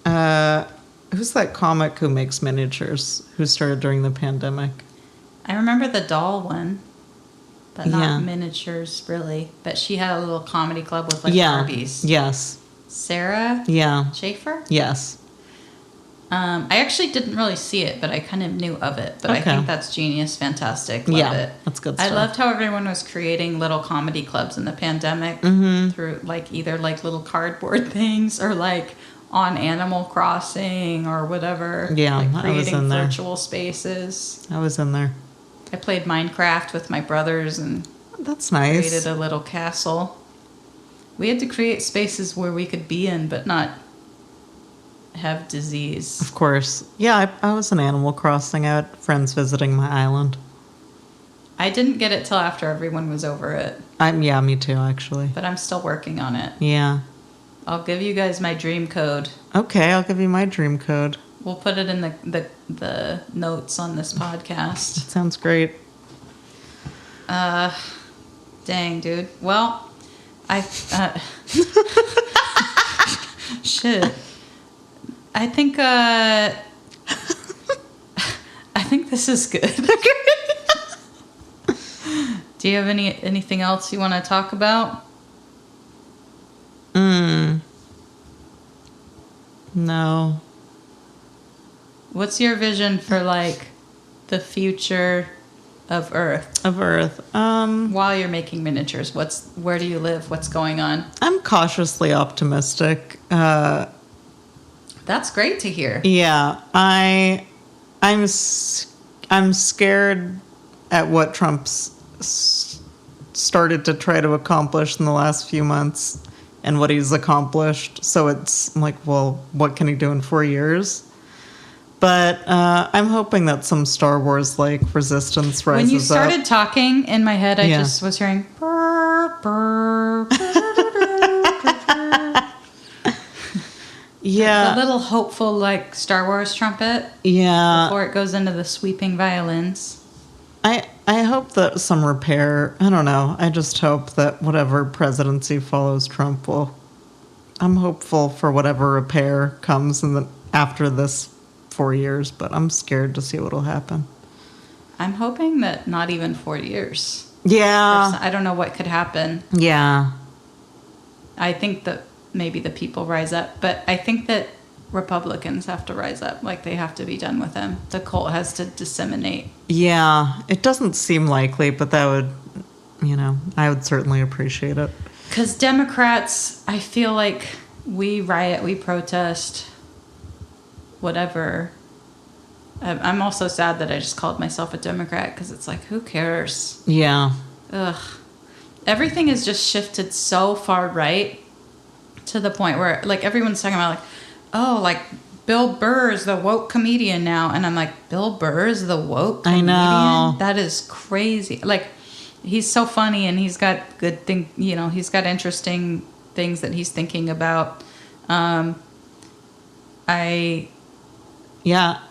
who's that comic who makes miniatures, who started during the pandemic? I remember the doll one, but not Yeah. miniatures, really. But she had a little comedy club with, like, Yeah. Barbies. Yes. Sarah Yeah. Schaefer? Yes. I actually didn't really see it, but I kind of knew of it. But I Okay. think that's genius, fantastic. Love Yeah, it. that's good I stuff. loved how everyone was creating little comedy clubs in the pandemic through like either like little cardboard things or like on Animal Crossing or whatever. Yeah, like I was creating in there. virtual spaces. I was in there. I played Minecraft with my brothers and That's nice. created a little castle. We had to create spaces where we could be in, but not have disease. Of course. Yeah, I was in Animal Crossing. I had friends visiting my island. I didn't get it till after everyone was over it. Yeah, me too, actually. But I'm still working on it. Yeah. I'll give you guys my dream code. Okay, I'll give you my dream code. We'll put it in the notes on this podcast. That sounds great. Dang, dude. Well, shit. I think this is good. Do you have anything else you want to talk about? No. What's your vision for like the future of Earth? Of Earth. While you're making miniatures, where do you live? What's going on? I'm cautiously optimistic. That's great to hear. Yeah, I'm scared at what Trump's started to try to accomplish in the last few months and what he's accomplished. So I'm like, well, what can he do in 4 years? But I'm hoping that some Star Wars like resistance rises up. When you started talking, in my head, I just was hearing burr, burr, yeah, the little hopeful like Star Wars trumpet. Yeah, before it goes into the sweeping violins. I hope that some repair. I don't know. I just hope that whatever presidency follows Trump will. I'm hopeful for whatever repair comes after this 4 years, but I'm scared to see what'll happen. I'm hoping that not even 4 years. Yeah. I don't know what could happen. Yeah. I think that maybe the people rise up, but I think that Republicans have to rise up. Like, they have to be done with him. The cult has to disseminate. Yeah. It doesn't seem likely, but that would, I would certainly appreciate it. Because Democrats, I feel like we riot, we protest, whatever. I'm also sad that I just called myself a Democrat because it's like, who cares? Yeah. Ugh. Everything has just shifted so far right to the point where, like, everyone's talking about, like, oh, like, Bill Burr is the woke comedian now. And I'm like, Bill Burr is the woke comedian? I know. That is crazy. Like, he's so funny and he's got good thing. He's got interesting things that he's thinking about. Yeah,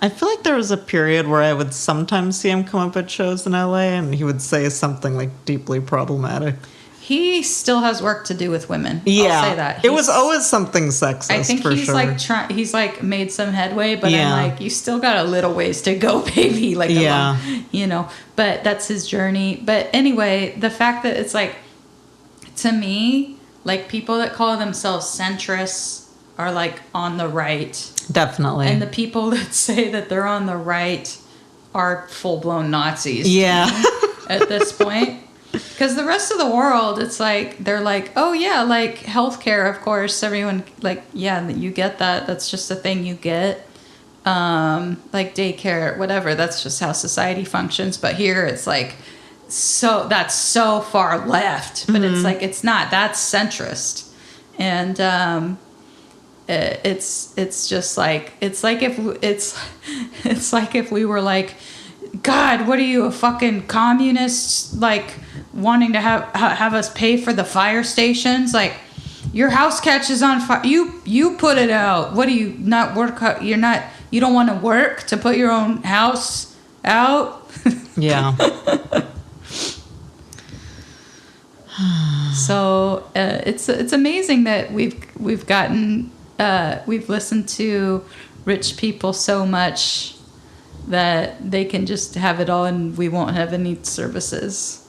I feel like there was a period where I would sometimes see him come up at shows in LA and he would say something like deeply problematic. He still has work to do with women. Yeah, I'll say that. It was always something sexist. I think he's sure. like he's like made some headway, but I'm like, you still got a little ways to go, baby. Like, but that's his journey. But anyway, the fact that it's like, to me, like, people that call themselves centrists are like on the right. Definitely. And the people that say that they're on the right are full-blown Nazis. Yeah. At this point. Because the rest of the world, it's like, they're like, oh yeah, like healthcare, of course, everyone, like, yeah, you get that. That's just a thing you get. Like daycare, whatever. That's just how society functions. But here it's like, that's so far left. But it's like, it's not. That's centrist. And it's just like, it's like if we were like, God, what are you, a fucking communist, like, wanting to have us pay for the fire stations? Like, your house catches on fire, you put it out. What do you not work? You don't want to work to put your own house out? Yeah. So it's amazing that we've gotten we've listened to rich people so much that they can just have it all and we won't have any services.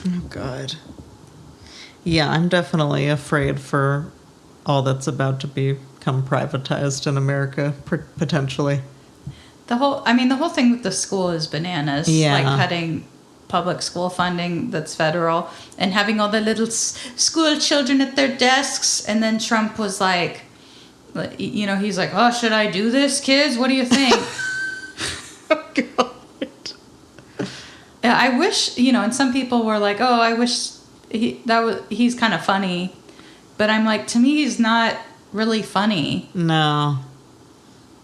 Oh, God. Yeah, I'm definitely afraid for all that's about to become privatized in America, potentially. The whole thing with the school is bananas. Yeah. Like cutting public school funding that's federal and having all the little school children at their desks. And then Trump was like, he's like, oh, should I do this, kids? What do you think? Oh, God. Yeah, I wish, and some people were like, oh, I wish he's kind of funny. But I'm like, to me, he's not really funny. No.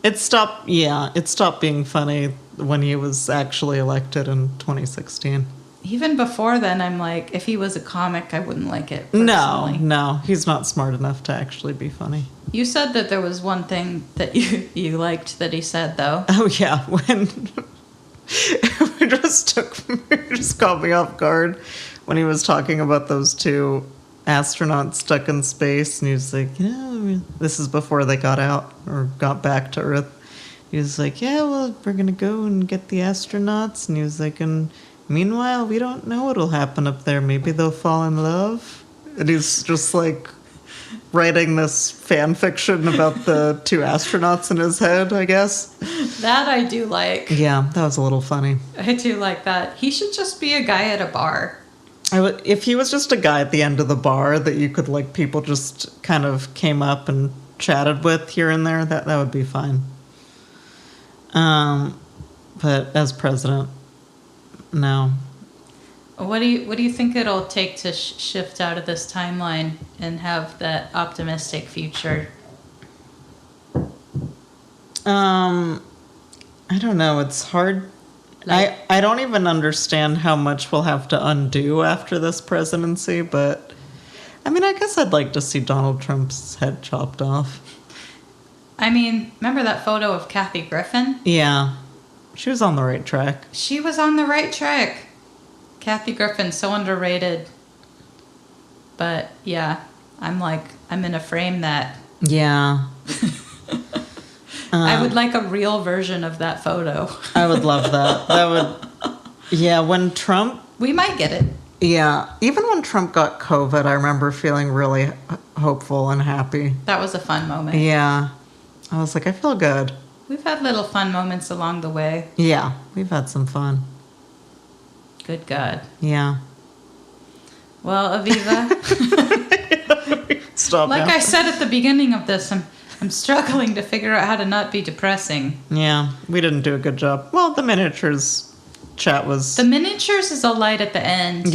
It stopped being funny when he was actually elected in 2016. Even before then, I'm like, if he was a comic, I wouldn't like it personally. No, he's not smart enough to actually be funny. You said that there was one thing that you liked that he said, though. Oh, yeah, when it just caught me off guard when he was talking about those two astronauts stuck in space, and he was like, this is before they got out or got back to Earth. He was like, yeah, well, we're gonna go and get the astronauts, and he was like, and meanwhile, we don't know what'll happen up there. Maybe they'll fall in love. And he's just like writing this fan fiction about the two astronauts in his head, I guess. That I do like. Yeah, that was a little funny. I do like that. He should just be a guy at a bar. If he was just a guy at the end of the bar that you could, like, people just kind of came up and chatted with here and there, that would be fine. But as president, no. What do you think it'll take to shift out of this timeline and have that optimistic future? I don't know. It's hard. I don't even understand how much we'll have to undo after this presidency, but I mean, I guess I'd like to see Donald Trump's head chopped off. I mean, remember that photo of Kathy Griffin? Yeah. She was on the right track. She was on the right track. Kathy Griffin, so underrated. But yeah, I'm gonna frame that. Yeah. I would like a real version of that photo. I would love that. Yeah, when Trump... We might get it. Yeah, even when Trump got COVID, I remember feeling really hopeful and happy. That was a fun moment. Yeah. I was like, I feel good. We've had little fun moments along the way. Yeah, we've had some fun. Good God. Yeah. Well, Aviva. Stop like now. I said at the beginning of this, I'm struggling to figure out how to not be depressing. Yeah, we didn't do a good job. Well, the miniatures chat was... The miniatures is a light at the end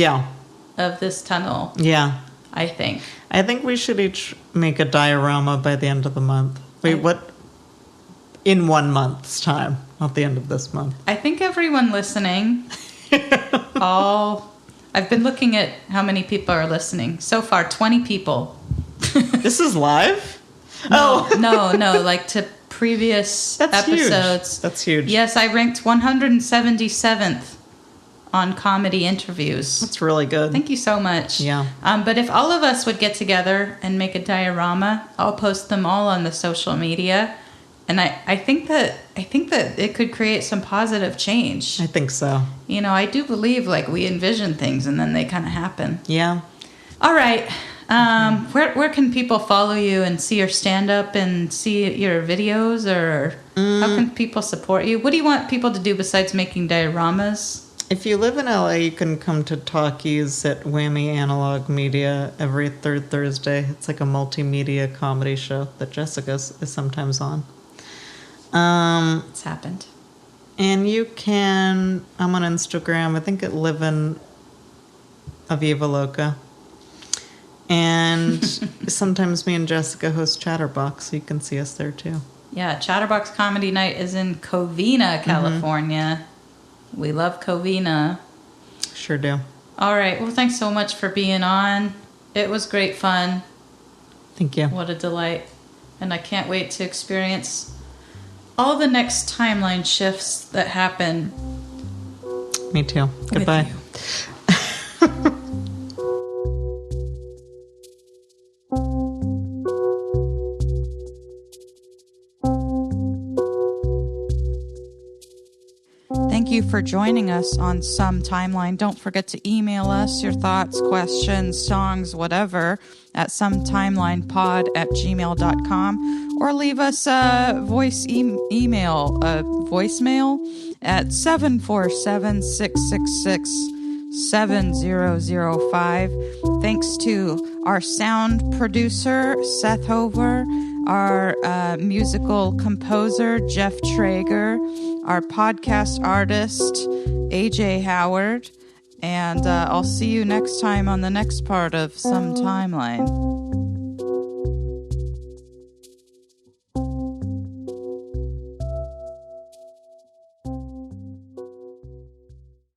of this tunnel. Yeah. I think. I think we should each make a diorama by the end of the month. Wait, what? In 1 month's time, not the end of this month. I think everyone listening, I've been looking at how many people are listening. So far, 20 people. This is live? No, like to previous episodes. Huge. That's huge. Yes, I ranked 177th on comedy interviews. That's really good. Thank you so much. Yeah. But if all of us would get together and make a diorama, I'll post them all on the social media. And I think that it could create some positive change. I think so. You know, I do believe like we envision things and then they kind of happen. Yeah. All right. Where can people follow you and see your stand-up and see your videos, or how can people support you? What do you want people to do besides making dioramas? If you live in LA, you can come to Talkies at Whammy Analog Media every third Thursday. It's like a multimedia comedy show that Jessica is sometimes on. It's happened. And you can... I'm on Instagram. I think at Live in Aviva Loca. And sometimes me and Jessica host Chatterbox, so you can see us there too. Yeah, Chatterbox Comedy Night is in Covina, California. We love Covina. Sure do. All right. Well, thanks so much for being on. It was great fun. Thank you. What a delight. And I can't wait to experience all the next timeline shifts that happen. Me too. Goodbye. Thank you for joining us on Some Timeline. Don't forget to email us your thoughts, questions, songs, whatever, at sometimelinepod@gmail.com, or leave us a voicemail at 747-666-7005. Thanks to our sound producer, Seth Hover, our musical composer, Jeff Traeger, our podcast artist, AJ Howard, and I'll see you next time on the next part of Some Timeline.